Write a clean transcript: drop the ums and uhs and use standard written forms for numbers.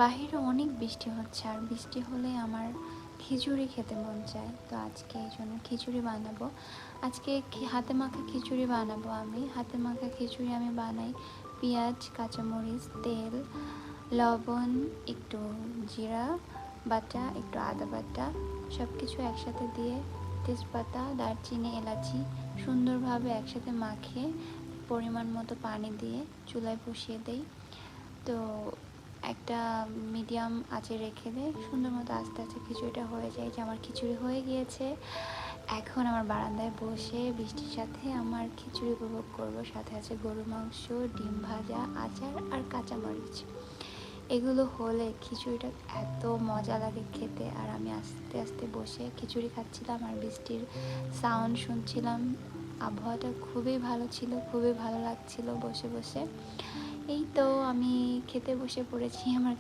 বাহিরে অনেক বৃষ্টি হচ্ছে, আর বৃষ্টি হলে আমার খিচুড়ি খেতে মন চায়। তো আজকে এই জন্য খিচুড়ি বানাবো। আজকে হাতে মাখা খিচুড়ি বানাবো। হাতে মাখা খিচুড়ি আমি বানাই পেঁয়াজ, কাঁচামরিচ, তেল, লবণ, একটু জিরা বাটা, একটু আদা বাটা, সব কিছু একসাথে দিয়ে তেজপাতা, দারচিনি, এলাচি সুন্দরভাবে একসাথে মাখিয়ে পরিমাণ মতো পানি দিয়ে চুলায় বসিয়ে দেই। তো একটা মিডিয়াম আঁচে রেখে দেয়, সুন্দর মতো আস্তে আস্তে খিচুড়িটা হয়ে যায়। যে আমার খিচুড়ি হয়ে গিয়েছে। এখন আমার বারান্দায় বসে বৃষ্টির সাথে আমার খিচুড়ি উপভোগ করব। সাথে আছে গরুর মাংস, ডিম ভাজা, আচার আর কাঁচামরিচ। এগুলো হলে খিচুড়িটা এত মজা লাগে খেতে। আর আমি আস্তে আস্তে বসে খিচুড়ি খাচ্ছিলাম আর বৃষ্টির সাউন্ড শুনছিলাম। আবহাওয়াটা খুবই ভালো ছিল, খুবই ভালো লাগছিল বসে বসে। এই তো আমি খেতে বসে পড়েছি আমার